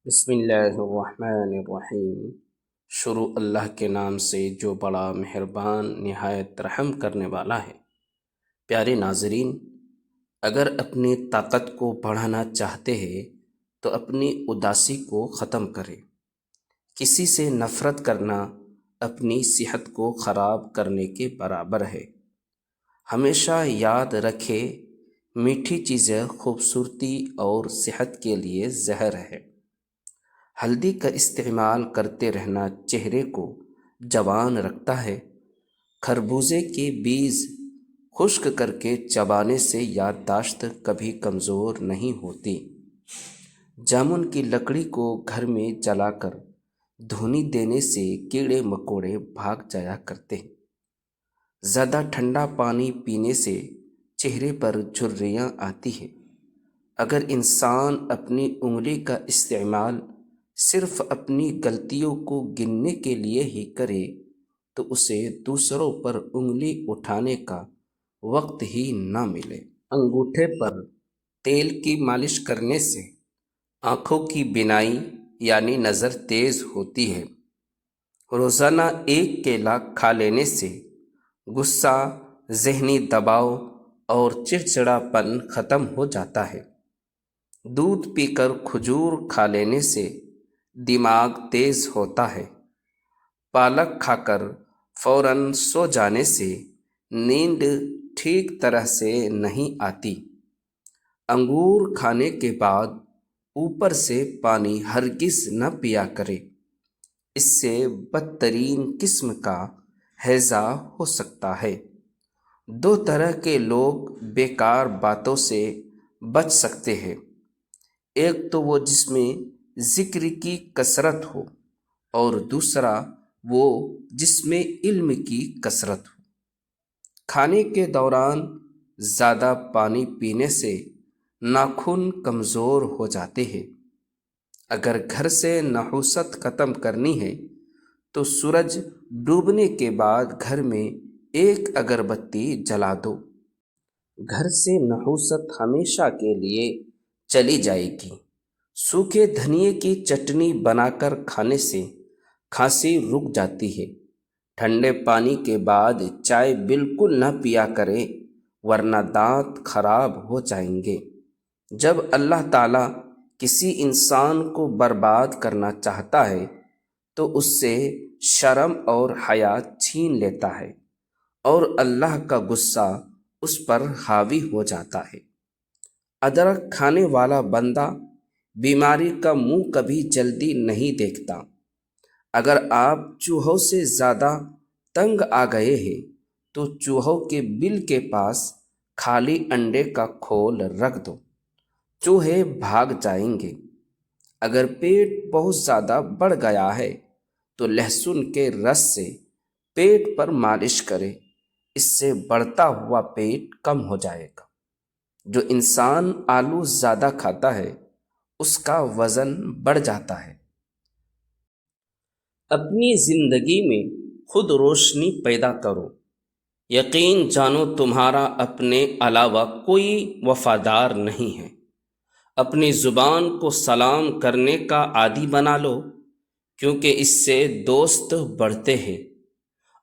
بسم اللہ الرحمن الرحیم۔ شروع اللہ کے نام سے جو بڑا مہربان نہایت رحم کرنے والا ہے۔ پیارے ناظرین، اگر اپنی طاقت کو بڑھانا چاہتے ہیں تو اپنی اداسی کو ختم کریں۔ کسی سے نفرت کرنا اپنی صحت کو خراب کرنے کے برابر ہے۔ ہمیشہ یاد رکھے، میٹھی چیزیں خوبصورتی اور صحت کے لیے زہر ہے۔ ہلدی کا استعمال کرتے رہنا چہرے کو جوان رکھتا ہے۔ خربوزے کے بیج خشک کر کے چبانے سے یادداشت کبھی کمزور نہیں ہوتی۔ جامن کی لکڑی کو گھر میں جلا کر دھونی دینے سے کیڑے مکوڑے بھاگ جایا کرتے ہیں۔ زیادہ ٹھنڈا پانی پینے سے چہرے پر جھریاں آتی ہیں۔ اگر انسان اپنی انگلی کا استعمال صرف اپنی غلطیوں کو گننے کے لیے ہی کرے تو اسے دوسروں پر انگلی اٹھانے کا وقت ہی نہ ملے۔ انگوٹھے پر تیل کی مالش کرنے سے آنکھوں کی بینائی یعنی نظر تیز ہوتی ہے۔ روزانہ ایک کیلا کھا لینے سے غصہ، ذہنی دباؤ اور چڑچڑا پن ختم ہو جاتا ہے۔ دودھ پی کر کھجور کھا لینے سے دماغ تیز ہوتا ہے۔ پالک کھا کر فوراً سو جانے سے نیند ٹھیک طرح سے نہیں آتی۔ انگور کھانے کے بعد اوپر سے پانی ہرگز نہ پیا کرے، اس سے بدترین قسم کا ہیضہ ہو سکتا ہے۔ دو طرح کے لوگ بیکار باتوں سے بچ سکتے ہیں، ایک تو وہ جس میں ذکر کی کثرت ہو اور دوسرا وہ جس میں علم کی کثرت ہو۔ کھانے کے دوران زیادہ پانی پینے سے ناخن کمزور ہو جاتے ہیں۔ اگر گھر سے نحوست ختم کرنی ہے تو سورج ڈوبنے کے بعد گھر میں ایک اگربتی جلا دو۔ گھر سے نحوست ہمیشہ کے لیے چلی جائے گی۔ سوکھے دھنیے کی چٹنی بنا کر کھانے سے کھانسی رک جاتی ہے۔ ٹھنڈے پانی کے بعد چائے بالکل نہ پیا کریں ورنہ دانت خراب ہو جائیں گے۔ جب اللہ تعالیٰ کسی انسان کو برباد کرنا چاہتا ہے تو اس سے شرم اور حیا چھین لیتا ہے اور اللہ کا غصہ اس پر حاوی ہو جاتا ہے۔ ادرک کھانے والا بندہ بیماری کا منہ کبھی جلدی نہیں دیکھتا۔ اگر آپ چوہوں سے زیادہ تنگ آ گئے ہیں تو چوہوں کے بل کے پاس خالی انڈے کا کھول رکھ دو، چوہے بھاگ جائیں گے۔ اگر پیٹ بہت زیادہ بڑھ گیا ہے تو لہسن کے رس سے پیٹ پر مالش کرے، اس سے بڑھتا ہوا پیٹ کم ہو جائے گا۔ جو انسان آلو زیادہ کھاتا ہے اس کا وزن بڑھ جاتا ہے۔ اپنی زندگی میں خود روشنی پیدا کرو۔ یقین جانو تمہارا اپنے علاوہ کوئی وفادار نہیں ہے۔ اپنی زبان کو سلام کرنے کا عادی بنا لو، کیونکہ اس سے دوست بڑھتے ہیں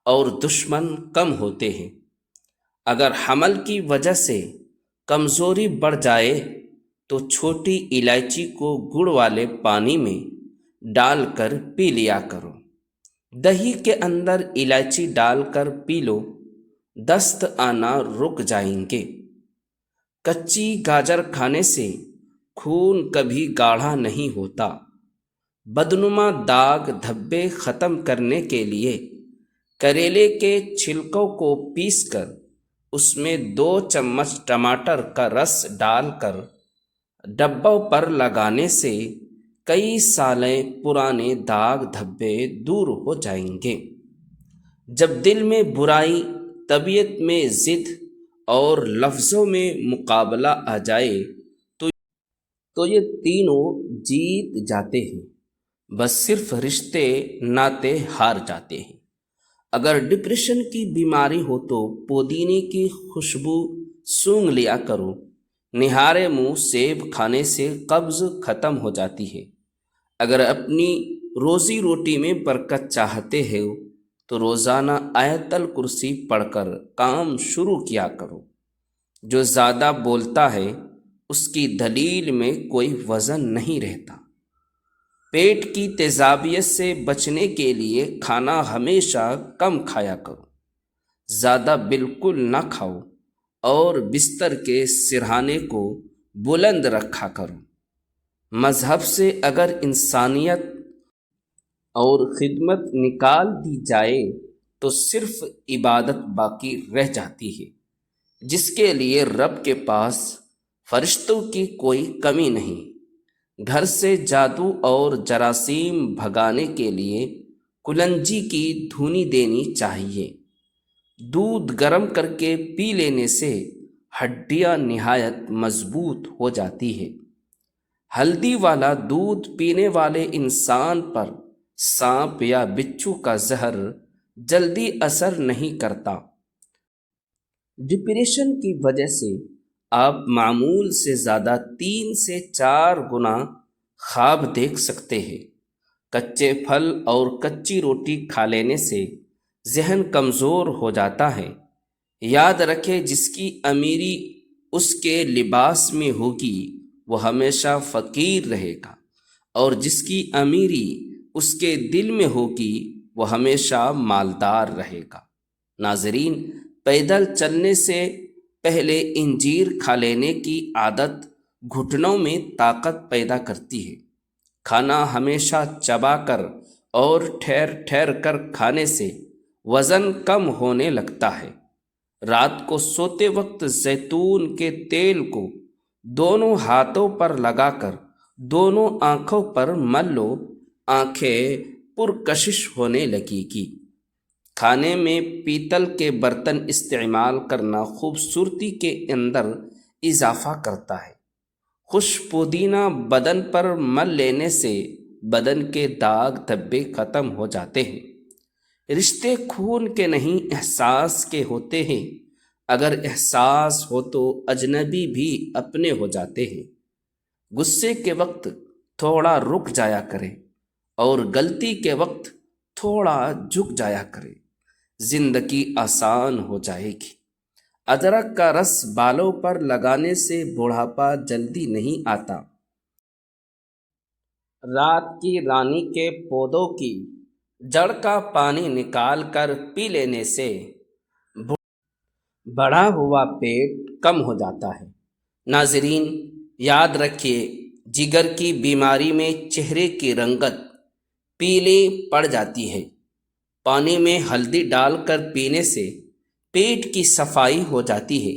اور دشمن کم ہوتے ہیں۔ اگر حمل کی وجہ سے کمزوری بڑھ جائے تو چھوٹی الائچی کو گڑ والے پانی میں ڈال کر پی لیا کرو۔ دہی کے اندر الائچی ڈال کر پی لو، دست آنا رک جائیں گے۔ کچی گاجر کھانے سے خون کبھی گاڑھا نہیں ہوتا۔ بدنما داغ دھبے ختم کرنے کے لیے کریلے کے چھلکوں کو پیس کر اس میں 2 چمچ ٹماٹر کا رس ڈال کر ڈبوں پر لگانے سے کئی سالیں پرانے داغ دھبے دور ہو جائیں گے۔ جب دل میں برائی، طبیعت میں ضد اور لفظوں میں مقابلہ آ جائے تو یہ تینوں جیت جاتے ہیں، بس صرف رشتے ناتے ہار جاتے ہیں۔ اگر ڈپریشن کی بیماری ہو تو پودینے کی خوشبو سونگھ لیا کرو۔ نہارے منہ سیب کھانے سے قبض ختم ہو جاتی ہے۔ اگر اپنی روزی روٹی میں برکت چاہتے ہو تو روزانہ آیت الکرسی پڑھ کر کام شروع کیا کرو۔ جو زیادہ بولتا ہے اس کی دلیل میں کوئی وزن نہیں رہتا۔ پیٹ کی تیزابیت سے بچنے کے لیے کھانا ہمیشہ کم کھایا کرو، زیادہ بالکل نہ کھاؤ، اور بستر کے سرہانے کو بلند رکھا کرو۔ مذہب سے اگر انسانیت اور خدمت نکال دی جائے تو صرف عبادت باقی رہ جاتی ہے، جس کے لیے رب کے پاس فرشتوں کی کوئی کمی نہیں۔ گھر سے جادو اور جراثیم بھگانے کے لیے کلنجی کی دھونی دینی چاہیے۔ دودھ گرم کر کے پی لینے سے ہڈیاں نہایت مضبوط ہو جاتی ہے۔ ہلدی والا دودھ پینے والے انسان پر سانپ یا بچھو کا زہر جلدی اثر نہیں کرتا۔ ڈپریشن کی وجہ سے آپ معمول سے زیادہ 3 سے 4 گنا خواب دیکھ سکتے ہیں۔ کچے پھل اور کچی روٹی کھا لینے سے ذہن کمزور ہو جاتا ہے۔ یاد رکھے جس کی امیری اس کے لباس میں ہوگی وہ ہمیشہ فقیر رہے گا، اور جس کی امیری اس کے دل میں ہوگی وہ ہمیشہ مالدار رہے گا۔ ناظرین، پیدل چلنے سے پہلے انجیر کھا لینے کی عادت گھٹنوں میں طاقت پیدا کرتی ہے۔ کھانا ہمیشہ چبا کر اور ٹھہر ٹھہر کر کھانے سے وزن کم ہونے لگتا ہے۔ رات کو سوتے وقت زیتون کے تیل کو دونوں ہاتھوں پر لگا کر دونوں آنکھوں پر مل لو، آنکھیں پرکشش ہونے لگے گی۔ کھانے میں پیتل کے برتن استعمال کرنا خوبصورتی کے اندر اضافہ کرتا ہے۔ خشک پودینہ بدن پر مل لینے سے بدن کے داغ دھبے ختم ہو جاتے ہیں۔ رشتے خون کے نہیں احساس کے ہوتے ہیں، اگر احساس ہو تو اجنبی بھی اپنے ہو جاتے ہیں۔ غصے کے وقت تھوڑا رک جایا کرے اور غلطی کے وقت تھوڑا جھک جایا کرے، زندگی آسان ہو جائے گی۔ ادرک کا رس بالوں پر لگانے سے بڑھاپا جلدی نہیں آتا۔ رات کی رانی کے پودوں کی جڑ کا پانی نکال کر پی لینے سے بڑھا ہوا پیٹ کم ہو جاتا ہے۔ ناظرین، یاد رکھیے جگر کی بیماری میں چہرے کی رنگت پیلی پڑ جاتی ہے۔ پانی میں ہلدی ڈال کر پینے سے پیٹ کی صفائی ہو جاتی ہے۔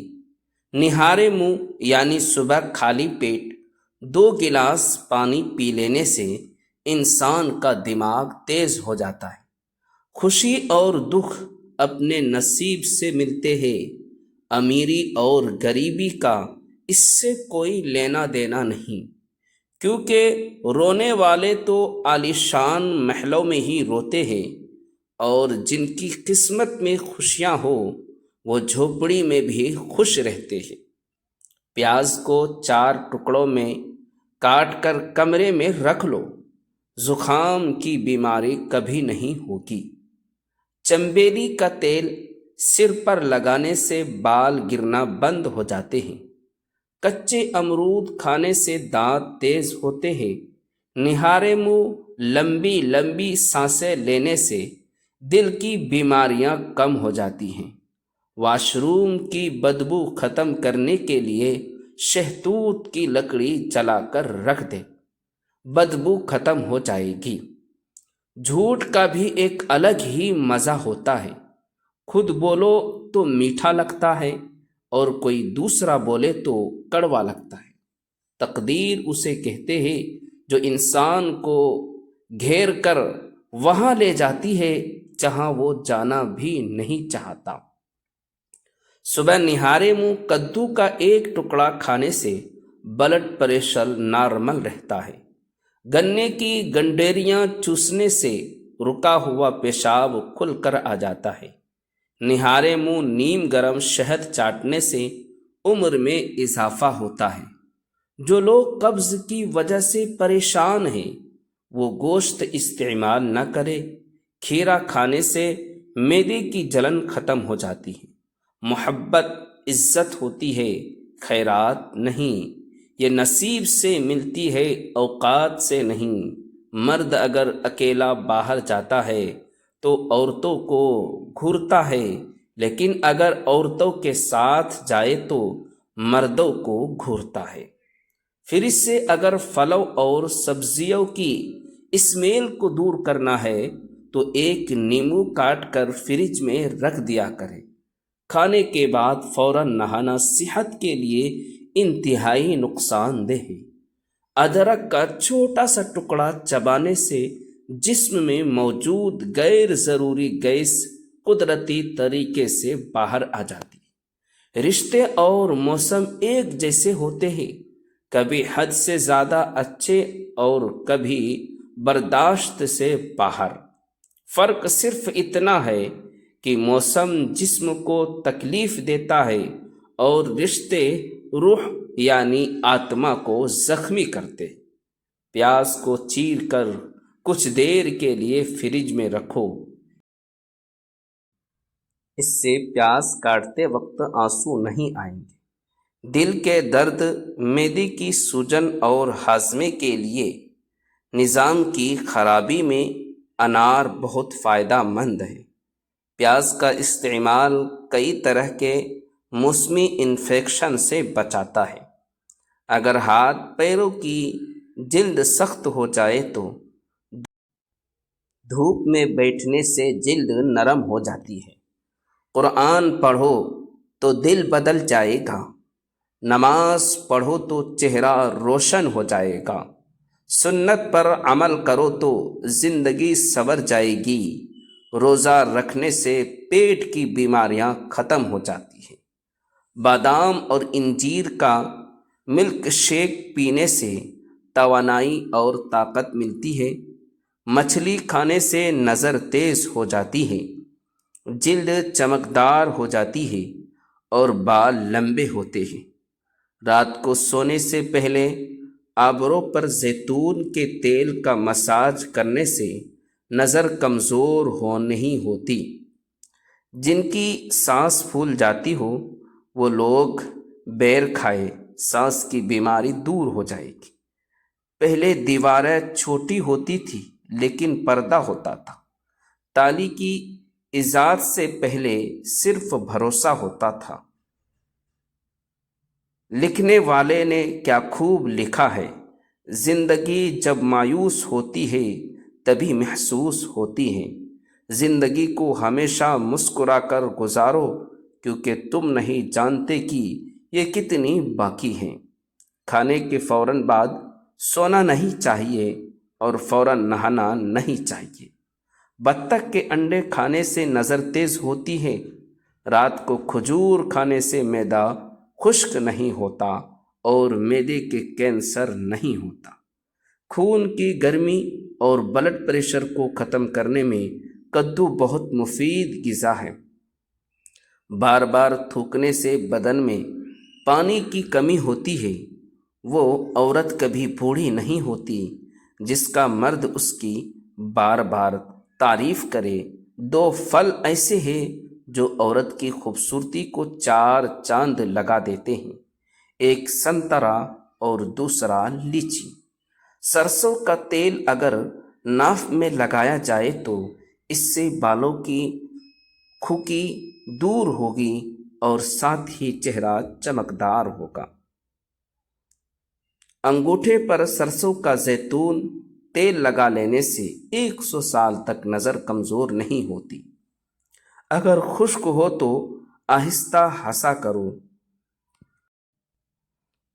نہارے منہ یعنی صبح خالی پیٹ 2 گلاس پانی پی لینے سے انسان کا دماغ تیز ہو جاتا ہے۔ خوشی اور دکھ اپنے نصیب سے ملتے ہیں، امیری اور غریبی کا اس سے کوئی لینا دینا نہیں، کیونکہ رونے والے تو عالیشان محلوں میں ہی روتے ہیں، اور جن کی قسمت میں خوشیاں ہو وہ جھوپڑی میں بھی خوش رہتے ہیں۔ پیاز کو 4 ٹکڑوں میں کاٹ کر کمرے میں رکھ لو، زکام کی بیماری کبھی نہیں ہوگی۔ چنبیلی کا تیل سر پر لگانے سے بال گرنا بند ہو جاتے ہیں۔ کچے امرود کھانے سے دانت تیز ہوتے ہیں۔ نہارے منہ لمبی لمبی سانسیں لینے سے دل کی بیماریاں کم ہو جاتی ہیں۔ واش روم کی بدبو ختم کرنے کے لیے شہتوت کی لکڑی جلا کر رکھ دے، بدبو ختم ہو جائے گی۔ جھوٹ کا بھی ایک الگ ہی مزہ ہوتا ہے، خود بولو تو میٹھا لگتا ہے اور کوئی دوسرا بولے تو کڑوا لگتا ہے۔ تقدیر اسے کہتے ہیں جو انسان کو گھیر کر وہاں لے جاتی ہے جہاں وہ جانا بھی نہیں چاہتا۔ صبح نہارے منہ کدو کا 1 ٹکڑا کھانے سے بلڈ پریشر نارمل رہتا ہے۔ گنے کی گنڈیریاں چوسنے سے رکا ہوا پیشاب کھل کر آ جاتا ہے۔ نہارے منہ نیم گرم شہد چاٹنے سے عمر میں اضافہ ہوتا ہے۔ جو لوگ قبض کی وجہ سے پریشان ہیں وہ گوشت استعمال نہ کرے۔ کھیرا کھانے سے معدے کی جلن ختم ہو جاتی ہے۔ محبت عزت ہوتی ہے، خیرات نہیں۔ یہ نصیب سے ملتی ہے، اوقات سے نہیں۔ مرد اگر اکیلا باہر جاتا ہے تو عورتوں کو گھورتا ہے، لیکن اگر عورتوں کے ساتھ جائے تو مردوں کو گھورتا ہے۔ فریج سے اگر پھلوں اور سبزیوں کی اسمیل کو دور کرنا ہے تو ایک نیمبو کاٹ کر فریج میں رکھ دیا کرے۔ کھانے کے بعد فوراً نہانا صحت کے لیے انتہائی نقصان دہ ہے۔ ادرک کا چھوٹا سا ٹکڑا چبانے سے جسم میں موجود غیر ضروری گیس قدرتی طریقے سے باہر آ جاتی ہے۔ رشتے اور موسم ایک جیسے ہوتے ہیں، کبھی حد سے زیادہ اچھے اور کبھی برداشت سے باہر۔ فرق صرف اتنا ہے کہ موسم جسم کو تکلیف دیتا ہے اور رشتے روح یعنی آتما کو زخمی کرتے۔ پیاز کو چیر کر کچھ دیر کے لیے فریج میں رکھو، اس سے پیاز کاٹتے وقت آنسو نہیں آئیں گے۔ دل کے درد، معدے کی سوجن اور ہاضمے کے لیے نظام کی خرابی میں انار بہت فائدہ مند ہے۔ پیاز کا استعمال کئی طرح کے موسمی انفیکشن سے بچاتا ہے۔ اگر ہاتھ پیروں کی جلد سخت ہو جائے تو دھوپ میں بیٹھنے سے جلد نرم ہو جاتی ہے۔ قرآن پڑھو تو دل بدل جائے گا، نماز پڑھو تو چہرہ روشن ہو جائے گا، سنت پر عمل کرو تو زندگی سنور جائے گی۔ روزہ رکھنے سے پیٹ کی بیماریاں ختم ہو جاتی ہیں۔ بادام اور انجیر کا ملک شیک پینے سے توانائی اور طاقت ملتی ہے۔ مچھلی کھانے سے نظر تیز ہو جاتی ہے، جلد چمکدار ہو جاتی ہے اور بال لمبے ہوتے ہیں۔ رات کو سونے سے پہلے آبروں پر زیتون کے تیل کا مساج کرنے سے نظر کمزور نہیں ہوتی۔ جن کی سانس پھول جاتی ہو وہ لوگ بیر کھائے، سانس کی بیماری دور ہو جائے گی۔ پہلے دیواریں چھوٹی ہوتی تھی لیکن پردہ ہوتا تھا۔ تالی کی ایجاد سے پہلے صرف بھروسہ ہوتا تھا۔ لکھنے والے نے کیا خوب لکھا ہے، زندگی جب مایوس ہوتی ہے تبھی محسوس ہوتی ہے۔ زندگی کو ہمیشہ مسکرا کر گزارو، کیونکہ تم نہیں جانتے کہ یہ کتنی باقی ہیں۔ کھانے کے فوراً بعد سونا نہیں چاہیے اور فوراً نہانا نہیں چاہیے۔ بطخ کے انڈے کھانے سے نظر تیز ہوتی ہے۔ رات کو کھجور کھانے سے معدہ خشک نہیں ہوتا اور معدے کے کینسر نہیں ہوتا۔ خون کی گرمی اور بلڈ پریشر کو ختم کرنے میں کدو بہت مفید غذا ہے۔ بار بار تھوکنے سے بدن میں پانی کی کمی ہوتی ہے۔ وہ عورت کبھی بوڑھی نہیں ہوتی جس کا مرد اس کی بار بار تعریف کرے۔ دو پھل ایسے ہیں جو عورت کی خوبصورتی کو چار چاند لگا دیتے ہیں، ایک سنترا اور دوسرا لیچی۔ سرسوں کا تیل اگر ناف میں لگایا جائے تو اس سے بالوں کی کھوکی دور ہوگی اور ساتھ ہی چہرہ چمکدار ہوگا۔ انگوٹھے پر سرسوں کا زیتون تیل لگا لینے سے 100 سال تک نظر کمزور نہیں ہوتی۔ اگر خشک ہو تو آہستہ ہنسا کرو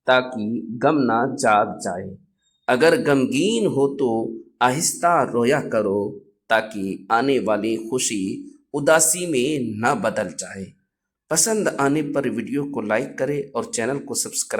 تاکہ غم نہ جاگ جائے۔ اگر غمگین ہو تو آہستہ رویا کرو تاکہ آنے والی خوشی اداسی میں نہ بدل جائے۔ پسند آنے پر ویڈیو کو لائک کریں اور چینل کو سبسکرائب